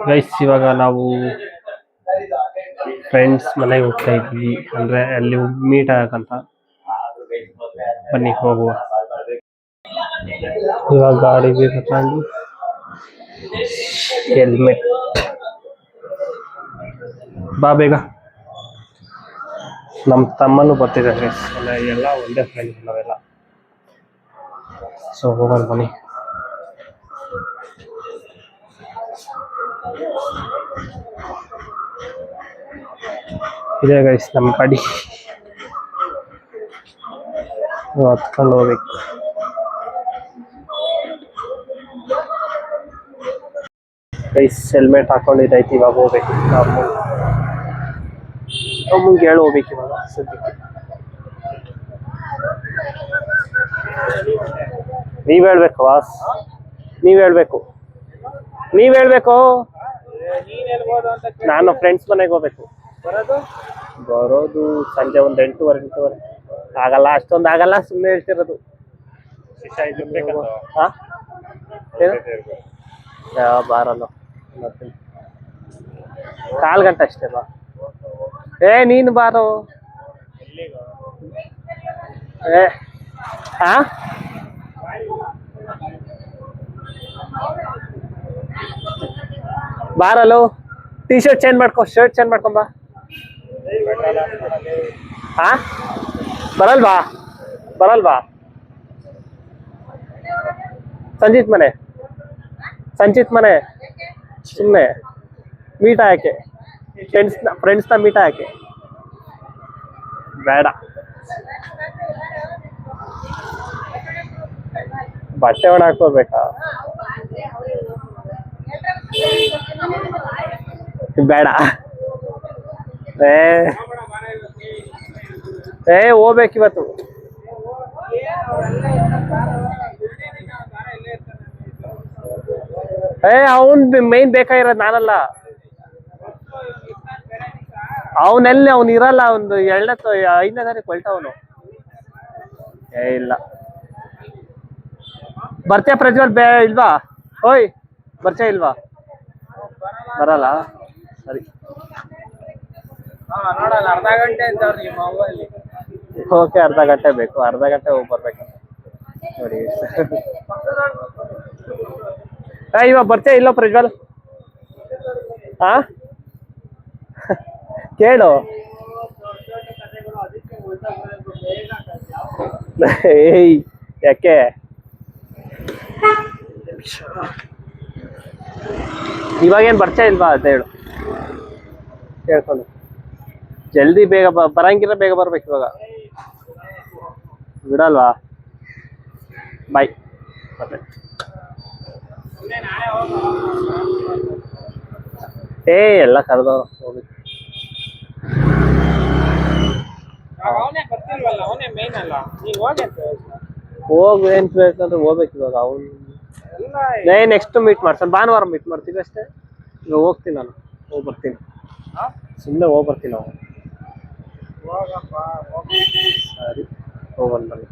Guys ಇವಾಗ ನಾವು friends ಮನೆಗೆ ಹೋಗ್ತಾ ಇದ್ವಿ, ಅಂದ್ರೆ ಅಲ್ಲಿ ಮೀಟ್ ಆಗಕ್ಕಂತ. ಬನ್ನಿ ಹೋಗುವ. ಇವಾಗ ಗಾಡಿಗೆ ತಗೊಂಡು ಹೆಲ್ಮೆಟ್ ಬಾ ಬೇಗ. ನಮ್ಮ ತಮ್ಮನು ಬರ್ತಿದ್ದಾರೆ, ಎಲ್ಲ ಒಂದೇ ಫ್ರೆಂಡ್ಸ್ ನಾವೆಲ್ಲ. ಸೊ ಹೋಗೋಣ ಬನ್ನಿ. ಇದೆ ಗೈಸ್ ನಮ್ಮ ಗಾಡಿ, ಹತ್ಕೊಂಡು ಹೋಗ್ಬೇಕು. ಗೈಸ್ ಹೆಲ್ಮೆಟ್ ಹಾಕೊಂಡಿದ್ದೈತಿ, ಇವಾಗ ಹೋಗ್ಬೇಕು. ನಮ್ಗೆ ಹೇಳಿ ಹೋಗ್ಬೇಕು ಇವಾಗ ಸದ್ಯಕ್ಕೆ. ನೀವ್ ಹೇಳ್ಬೇಕು ವಾಸ್, ನೀವ್ ಹೇಳ್ಬೇಕು. ನಾನು ಫ್ರೆಂಡ್ಸ್ ಮನೆಗೆ ಹೋಗ್ಬೇಕು. ಬರೋದು ಸಂಜೆ ಒಂದು 8:30 ಆಗಲ್ಲ, ಅಷ್ಟೊಂದು ಆಗಲ್ಲ, ಸುಮ್ಮನೆ ಹೇಳ್ತಿರೋದು. ಬಾರಲ್ಲ, ಕಾಲ್ ಗಂಟೆ ಅಷ್ಟೇ ಬಾ. ನೀನು ಬಾರೋ. ಬಾರಲ್ಲೋ, ಟೀ ಶರ್ಟ್ ಚೇಂಜ್ ಮಾಡ್ಕೊ, ಶರ್ಟ್ ಚೇಂಜ್ ಮಾಡ್ಕೊಂಬಾ. ಬರಲ್ವಾ ಸಂಜಿತ್ ಮನೆ ಸುಮ್ಮನೆ ಮೀಟ್ ಹಾಕೆ, ಫ್ರೆಂಡ್ಸ್ನ ಮೀಟ್ ಹಾಕೆ. ಬೇಡ, ಬಟ್ಟೆ ಒಣ ಹಾಕೋಬೇಕಾ? ಬೇಡ, ಹೋಗ್ಬೇಕು ಇವತ್ತು. ಅವನ್ ಮೈನ್ ಬೇಕಾಗಿರೋದು ನಾನಲ್ಲ. ಅವನೆಲ್ಲಿ, ಅವ್ನು ಇರಲ್ಲ. ಒಂದು 5ನೇ ತಾರೀಕು ಹೊಲ್ಟವನು. ಇಲ್ಲ ಬರ್ತೀಯ ಪ್ರಜ್ವಲ್? ಇಲ್ವಾ? ಓಯ್ ಬರ್ತೀಯ ಇಲ್ವಾ? ಬರಲ್ಲ, ಸರಿ. ಅರ್ಧ ಗಂಟೆ ಓಕೆ, ಅರ್ಧ ಗಂಟೆ ಬೇಕು, ಅರ್ಧ ಗಂಟೆ ಹೋಗಿ ಬರ್ಬೇಕು ನೋಡಿ. ಇವಾಗ ಬರ್ತೀಯ ಇಲ್ಲೋ ಪ್ರಜ್ವಲ್? ಕೇಳು. ಯಾಕೆ ಇವಾಗೇನ್ ಬರ್ತಾ ಇಲ್ವಾ ಅಂತ ಹೇಳು, ಕೇಳ್ಕೊಂಡು. ಜಲ್ದಿ ಬೇಗ ಬರಂಗಿರ ಬೇಗ ಬರ್ಬೇಕು. ಇವಾಗ ಬಿಡಲ್ವಾ? ಬಾಯ್. ಮತ್ತೆ ಎಲ್ಲ ಕರೆದವ್ರು ಹೋಗ್ಬೇಕು. ಹೋಗ್ ಏನ್ ಬೇಕಂದ್ರೆ ಹೋಗ್ಬೇಕು ಇವಾಗ. ಅವ್ನು ನೆಕ್ಸ್ಟ್ ಮೀಟ್ ಮಾಡ್ತಾನೆ, ಭಾನುವಾರ ಮೀಟ್ ಮಾಡ್ತೀವಿ ಅಷ್ಟೇ. ಇವಾಗ ಹೋಗ್ತೀನಿ, ನಾನು ಹೋಗ್ಬರ್ತೀನಿ, ಸುಮ್ಮನೆ ಹೋಗ್ಬರ್ತೀನಿ. ನಾವು ಸರಿ ಹೋಗೋಣ ಬನ್ನಿ.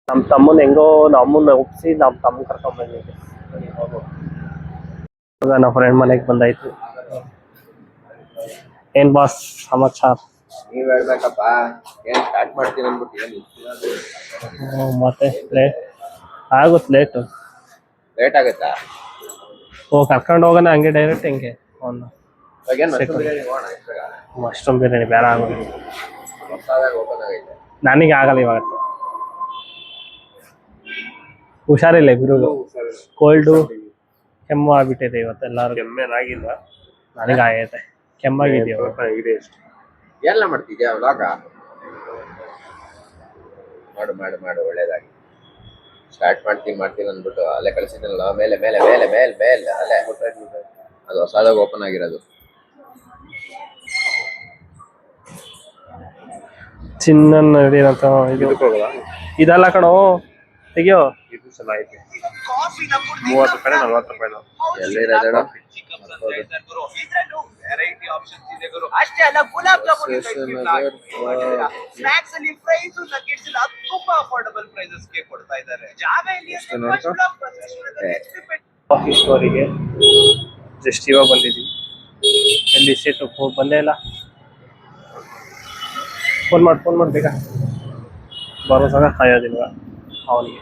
ನಮ್ಮ ತಮ್ಮನ ಹೆಂಗೋ ನಮ್ಮನ್ನ ಒಪ್ಸಿ ನಮ್ಮ ತಮ್ಮ ಕರ್ಕೊಂಡ್ ಬಂದಿದ್ದೆ. ಇವಾಗ ನಮ್ಮ ಫ್ರೆಂಡ್ ಮನೆಗೆ ಬಂದಾಯ್ತು. ಏನ್ ಬಾಸ್ ಸಮಾಚಾರ? ನೀವ್ ಹೇಳ್ಬೇಕಪ್ಪ, ಏನ್ ಸ್ಟಾರ್ಟ್ ಮಾಡ್ತೀನಿ ಅಂದ್ಬಿಟ್ಟು. ಮತ್ತೆ ಲೇಟ್ ಆಗುತ್ತಾ? ಕರ್ಕೊಂಡು ಹೋಗೋಣ ಹಂಗೆ ಡೈರೆಕ್ಟ್ ಹೆಂಗೆ? ಮಶ್ರೂಮ್ ಬಿರಿಯಾನಿ ಬೇಡ ಆಗೋದಿಲ್ಲ, ನನಗೆ ಆಗಲ್ಲ ಇವಾಗ. ಹುಷಾರಿಲ್ಲ ಗುರುಗಳು, ಕೋಲ್ಡು ಕೆಮ್ಮು ಆಗ್ಬಿಟ್ಟಿದೆ ಇವತ್ತೆಲ್ಲರೂ. ಕೆಮ್ಮೇನಾಗಿಲ್ಲ, ನನಗೆ ಆಗೈತೆ, ಕೆಮ್ಮಾಗಿದೆಯೋ. ಎಲ್ಲ ಮಾಡ್ತಿದ್ಯಾ ವ್ಲಾಗ? ಮಾಡು ಒಳ್ಳೇದಾಗಿ. ಸ್ಟಾರ್ಟ್ ಮಾಡ್ತೀನಿ ಅಂದ್ಬಿಟ್ಟು ಅಲ್ಲೇ ಕಳಿಸಿದ್ನಲ್ಲ, ಮೇಲೆ ಅಲ್ಲೇ ಅದು ಹೊಸದಾಗಿ ಓಪನ್ ಆಗಿರೋದು. ಚಿನ್ನ ನಡೀರಂತ ಇದಲ್ಲ ಕಣೋ, ತೆಗಿಯೋ. ಇದು ಚೆನ್ನಾಗಿದೆ, 30 ರೂಪಾಯಿ 40 ರೂಪಾಯಿ. ಎಲ್ಲಿರೋದೇಳ? ವೆರೈಟಿ ಆಪ್ಷನ್ಸ್ ಇದೆ ಗುರು. ಅಷ್ಟೇ ಅಲ್ಲ, ಗುಲಾಬ್ ಜಾಮೂನ್ ಸ್ನಾಕ್ಸ್ ಅಲ್ಲಿ ಪ್ರೈಸ್ ನಗೆಟ್ಸ್ ಎಲ್ಲ ತುಂಬಾ ಅಫೋರ್ಡಬಲ್ ಪ್ರೈಸಸ್ ಗೆ ಕೊಡ್ತಾ ಇದ್ದಾರೆ. ಜಾವೆಯಲ್ಲಿ ಕಾಫಿ ಸ್ಟೋರಿಗೆ ಜಸ್ಟ್ ಇವಾಗ ಬಂದಿದ್ದೀವಿ. ಎಲ್ಲಿ ಸೀಟು ಹೋಗಿ ಬಂದೇ ಇಲ್ಲ. ಫೋನ್ ಮಾಡಿ ಬೇಗ ಬರೋದಾಗ ಕಾಯೋದಿಲ್ವ ಅವನಿಗೆ.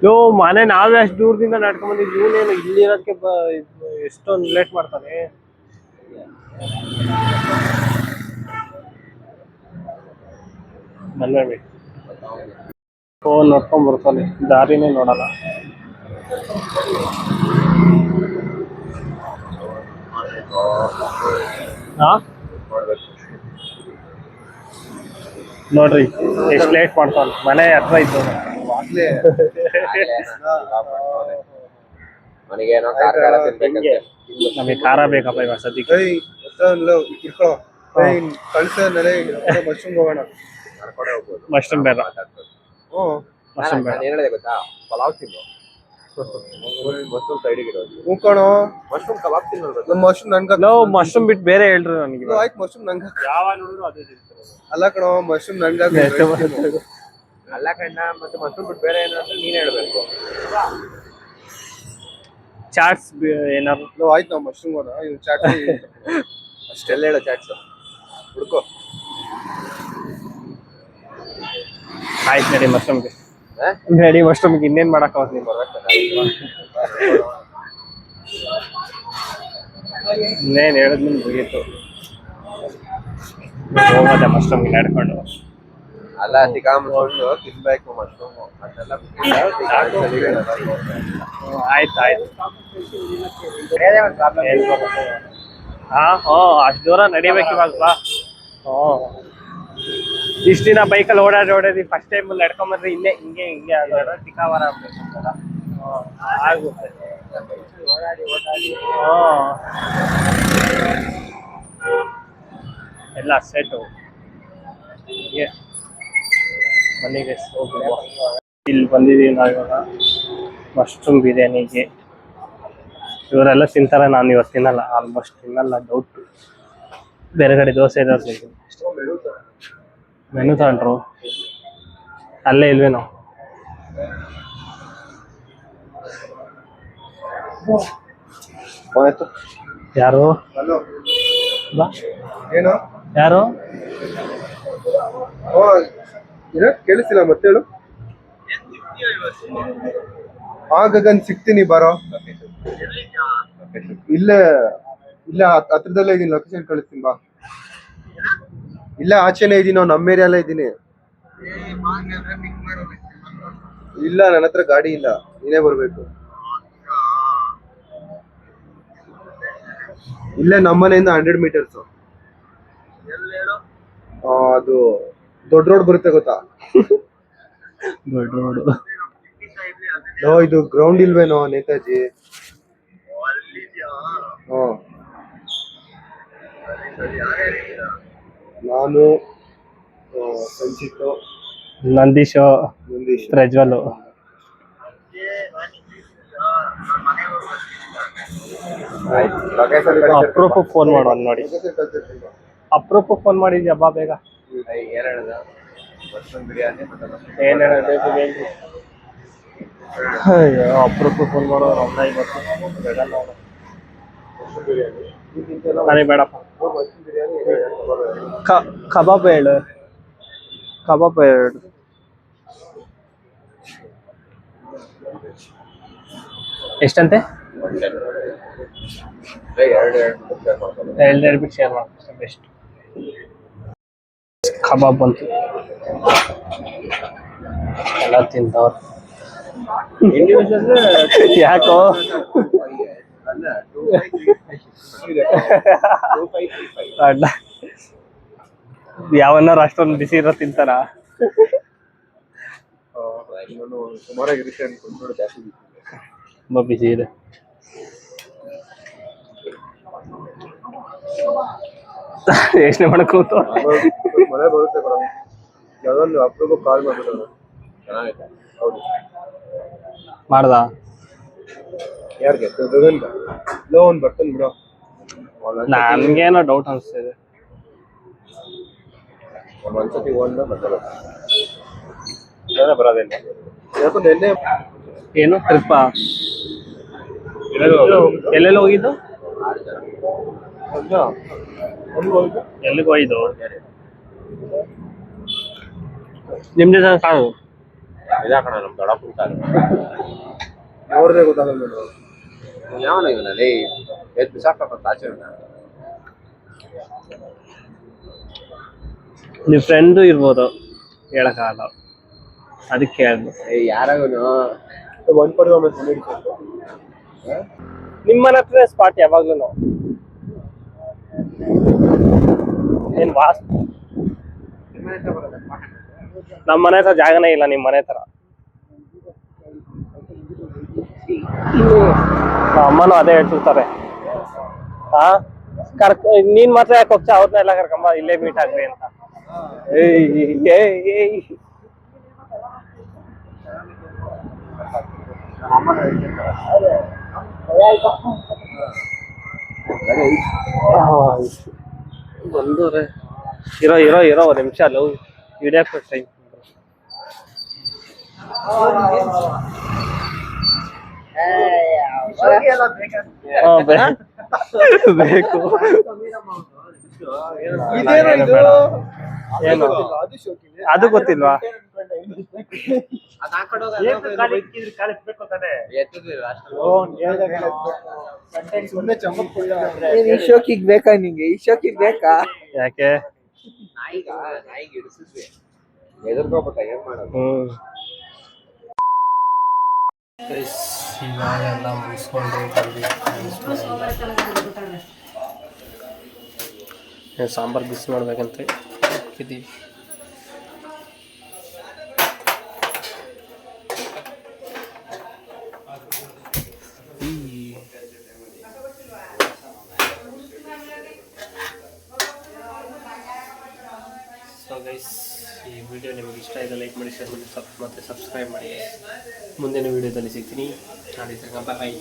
ಯೋ ಮನೆ ನಾವೇ ಅಷ್ಟು ದೂರದಿಂದ ನಡ್ಕೊಂಡ್ ಬಂದಿದ್ವಿ, ಇವನೇನು ಇಲ್ಲಿ ಇರೋದಕ್ಕೆ ಎಷ್ಟೊಂದು ಲೇಟ್ ಮಾಡ್ತಾನೆ. ಬಂದ್ಬೇಡಿ ಫೋನ್ ನೋಡ್ಕೊಂಡ್ ಬರ್ತಾನೆ, ದಾರಿನೇ ನೋಡಲ್ಲ. ಹಾ ನೋಡ್ರಿ ಎಷ್ಟು ಲೇಟ್ ಮಾಡ್ತಾನೆ, ಮನೆ ಹತ್ರ ಇದ್ದು ನನಗೇನೋ ಖಾರ ತಿನ್ಬೇಕಂತೆ. ನಮಗೆ ಖಾರ ಬೇಕಪ್ಪ ಇವಾಗ ಸದ್ಯಕ್ಕೆ. ಮಶ್ರೂಮ್ ಹೋಗೋಣ. ಕರ್ಕೊಂಡೆ ಹೋಗ್ಬೋದು. ಮಶ್ರೂಮ್ ಬೇಡ, ಮಶ್ರೂಮ್ ಬೇಡ. ನಾನು ಏನ್ ಹೇಳಿದೆ ಗೊತ್ತಾ, ಪಲಾವ್ ತಿನ್ನು. ಮಶ್ರೂಮ್ ಸೈಡಿಗೆ ಇರೋದು. ಹೂಕೋಣ ಮಶ್ರೂಮ್ ಕಬಾಬ್ ತಿನ್ನೋದು. ನಮ್ಮ ಮಶ್ರೂಮ್ ನನ್ಗ ನಾವು ಮಶ್ರೂಮ್ ಬಿಟ್ಟು ಬೇರೆ ಹೇಳ್ರಿ ನನಗೆ. ಆಯ್ತು ಮಶ್ರೂಮ್ ನಂಗ ಯಾವಾಗ ನೋಡಿದ್ರು ಅದೇ ತಿಂತಾರೆ. ಅಲ್ಲ ಕಣೋ ಮಶ್ರೂಮ್ ನಂಗ ಅಲ್ಲ ಕಣ್ಣ, ಮತ್ತೆ ಮಶ್ರೂಮ್ ಬಿಟ್ಟು ಬೇರೆ ಏನಾದ್ರು ನೀನ್ ಹೇಳ್ಬೇಕು. ಚಾಟ್ಸ್ ಏನಾದ್ರು. ಆಯ್ತು ನಾವು ಮಶ್ರೂಮ್ ಹೋಗೋಣ. ಇವ್ ಚಾಟ್ ಅಷ್ಟೆಲ್ಲ ಹೇಳೋ ಚಾಟ್ಸ್ ಹುಡ್ಕೋ. ಆಯ್ತು ನಡಿ ಮಶ್ರೂಮ್ಗೆ. ನಡಿ ಮಶ್ರೂಮ್ಗೆ ಇನ್ನೇನ್ ಮಾಡಕ್ ಆಗುತ್ತೆ ನೀವು. ಇನ್ನೇನು ಹೇಳಿದ್ಮೇಲೆ ಮುಗೀತು. ಹೋಗೋದೆ ಮಶ್ರೂಮ್ಗೆ ನಡ್ಕೊಂಡು. ಅಲ್ಲ ತಿಕಾಮ್ಕೊಂಡು ತಿನ್ಬೇಕು ಮಶ್ರೂಮ್. ಅದೆಲ್ಲ ಆಯ್ತು ಹಾ ಅಷ್ಟು ದೂರ ನಡಿಬೇಕು ಇವಾಗ ಬಾ. ಇಷ್ಟು ದಿನ ಬೈಕಲ್ಲಿ ಓಡಾಡಿ ಫಸ್ಟ್ ಟೈಮ್ ನಡ್ಕೊಂಬಂದ್ರೆ ಹಿಂಗೆ ಆಗೋಣ ಟಿಕಾವಾರ ಆಗುತ್ತೆ. ಎಲ್ಲ ಸೆಟ್ಟು ಹೀಗೆ ಮನೆಗೆ ಹೋಗುವ. ಇಲ್ಲಿ ಬಂದಿದ್ದೀವಿ ನಾವಿವಾಗ ಮಶ್ರೂಮ್ ಬಿರಿಯಾನಿಗೆ. ಇವರೆಲ್ಲ ತಿಂತಾರೆ, ನಾನು ಇವತ್ತು ತಿನ್ನಲ್ಲ, ಆಲ್ಮೋಸ್ಟ್ ತಿನ್ನಲ್ಲ, ಡೌಟ್. ಬೇರೆ ಕಡೆ ದೋಸೆ ಇರೋದು ಮೆನು ತಗೊಂಡ್ರು, ಅಲ್ಲೇ ಇಲ್ವೇನೋ. ಯಾರು ಬಾ, ಏನು ಯಾರು ಕೇಳಿಸಿಲ್ಲ ಮತ್ತೆ ಹೇಳು. ಗಗನ್ ಸಿಗ್ತೀನಿ ಬರೋ. ಇಲ್ಲೇ ಹತ್ರದಲ್ಲೇ ಇದೀನಿ, ಲೊಕೇಶನ್ ಕಳಿಸ್ತೀನಿ ಬಾ. ಇಲ್ಲೇ ಆಚೆನೆ ಇದೀನಿ, ನಾವು ನಮ್ಮ ಏರಿಯಲ್ಲೇ ಇದ್ದೀನಿ. ಇಲ್ಲ ನನ್ನ ಹತ್ರ ಗಾಡಿ ಇಲ್ಲ, ನೀನೇ ಬರ್ಬೇಕು. ಇಲ್ಲೇ ನಮ್ಮನೆಯಿಂದ 100 ಮೀಟರ್ಸ್. ಅದು ದೊಡ್ಡ ರೋಡ್ ಬರುತ್ತೆ ಗೊತ್ತಾ? ದೊಡ್ಡ ರೋಡು. ಇದು ಗ್ರೌಂಡ್ ಇಲ್ವೇನೋ ನೇತಾಜಿ? ನಾನು ಸಂಚಿತ್, ನಂದೀಶ್, ಪ್ರಜ್ವಲ್. ಅಪ್ರೂಪ ಫೋನ್ ಮಾಡುವ ನೋಡಿ. ಅಪ್ರೂಪ ಫೋನ್ ಮಾಡಿದ್ಯಾ ಬಾ ಬೇಗ. ಏನ್ ಹೇಳ್ದ? ಮಶ್ರೂಮ್ ಬಿರಿಯಾನಿ ಮತ್ತೆ ಏನ್ ಹೇಳಬೇಕು ಬೇಗ. ಅಯ್ಯೋ ಅಪ್ರೂಪ ಫೋನ್ ಮಾಡೋರು ಅವ್ನ ಇವತ್ತು ಬೇಡಲ್ಲ ಅವರು. ನನಗೆ ಬೇಡಪ್ಪ. ಕಬಾಬ್ ಹೇಳು, ಕಬಾಬ್ ಎರಡು. ಎಷ್ಟಂತೆ? ಎರಡು ಬಿಟ್ಟು ಶೇರ್ ಮಾಡ್ತಾರೆ ಬೆಸ್ಟ್. ಕಬಾಬ್ ಬಂತು, ಎಲ್ಲ ತಿಂತವ್ರು. ಯಾಕೋ ಅಡ್ಡ ಯಾವನ್ನಾರು ಅಷ್ಟೊಂದು ಬಿಸಿ ಇರೋ ತಿಂತಾರ? ಸುಮಾರಾಗಿರುತ್ತೆ ಅನ್ಕೊಂಡು ಜಾಸ್ತಿ ತುಂಬಾ ಬಿಸಿ ಇದೆ. ಯೋಚನೆ ಮಾಡಕ್ ಕೂತು ಮಳೆ ಬರುತ್ತೆ ಕಣ. ಯಾವ್ದೊಂದು ಅಪ್ರೂಪ ಕಾಲ್ ಮಾಡ್ಬಿಡೋಣ. ಚೆನ್ನಾಗೈತೆ. ಹೌದು, ಮಾಡ್ದ ಯಾರಿಗೆ? ಗಗನ್ ಲೋ ಅವ್ನು ಬರ್ತಾನೆ ಬಿಡೋ. ನನ್ಗೇನೋ ಡೌಟ್ ಅನಿಸ್ತಿದೆ. ಒಂದ್ಸತಿ ಹೋದ ಮತ್ತೆ ಬರೋದಿಲ್ಲ. ಯಾಕೋ ನೆನ್ನೆ ಏನು ಟ್ರಿಪ್ಪ ಎಲ್ಲೆಲ್ಲಿ ಹೋಗಿದ್ದು ಎಲ್ಲಿಗೆ ಹೋಗಿದ್ದು ನಿಮ್ದೇ ಕಾಣು ಇದಾಕಣ ನಮ್ ದೊಡ್ಡಪ್ಪನ ಕಾಲು ನೋಡ್ರೆ ಗೊತ್ತಾಗಲ್ಲ ನೋಡು. ಯಾವನ ಇವನಲ್ಲಿ ಎದ್ದು ಬಿಸಾಕಂತ ಆಚೆ ನಿಮ್ಮ ಫ್ರೆಂಡು ಇರ್ಬೋದು ಹೇಳಕ್ಕಾಗಲ್ಲ ಅದಕ್ಕೆ ಹೇಳಿದ್ರು ಯಾರಾಗನು ಒಂದ್ ಪಡಿ ಒಮ್ಮೆ ನಿಮ್ಮ ಮನೆ ಹತ್ರ ಸ್ಪಾಟ್ ಯಾವಾಗ್ಲೂ ಏನ್ ವಾಸ್ ನಮ್ಮ ಮನೆ ಹತ್ರ ಜಾಗನೇ ಇಲ್ಲ ನಿಮ್ಮ ಮನೆ ಹತ್ರ ಅಮ್ಮನೂ ಅದೇ ಹೇಳ್ತಿರ್ತಾರೆ ಹಾ ನೀನ್ ಮಾತ್ರ ಯಾಕೆ ಹೋಗ್ತಾ ಅವ್ರನ್ನೆಲ್ಲ ಕರ್ಕೊಂಬ ಇಲ್ಲೇ ಮೀಟ್ ಆಗ್ರಿ ಅಂತ ಬಂದವ್ರೆ ಇರೋ ಇರೋ ಇರೋ ಒಂದ್ ನಿಮಿಷ ಅಲ್ಲ ಹಿಡಿಯಕ್ ಟೈಮ್ ಬೇಕು ಏನು ಅದು ಗೊತ್ತಿಲ್ವಾ ಸುಮ್ಮನೆ ಚಮಕ್ ಈ ಶೋಕಿಗ್ ಬೇಕಾ ನಿಂಗೆ ಈ ಶೋಕಿಗ್ ಬೇಕಾ ಯಾಕೆ ನಾಯಿಗೆ ಇಡಿಸಿದ್ವಿ ಎದುರ್ಕೋಬೇಕ ಏನ್ ಮಾಡೋದು ಇವಾಗೆಲ್ಲ ಮುಗಿಸ್ಕೊಂಡು ಸಾಂಬಾರು ಬಿಸಿ ಮಾಡ್ಬೇಕಂತ ಇದ್ದೀವಿ ಸೊ ಗೈಸ್ ಈ ವಿಡಿಯೋ ನಿಮಗೆ ಇಷ್ಟ ಆಗಿದೆ ಲೈಕ್ ಮಾಡಿ ಶೇರ್ ಮಾಡಿ ಮತ್ತೆ ಸಬ್ಸ್ಕ್ರೈಬ್ ಮಾಡಿ ಮುಂದಿನ ವಿಡಿಯೋದಲ್ಲಿ ಸಿಗ್ತೀನಿ ಬಾಯ್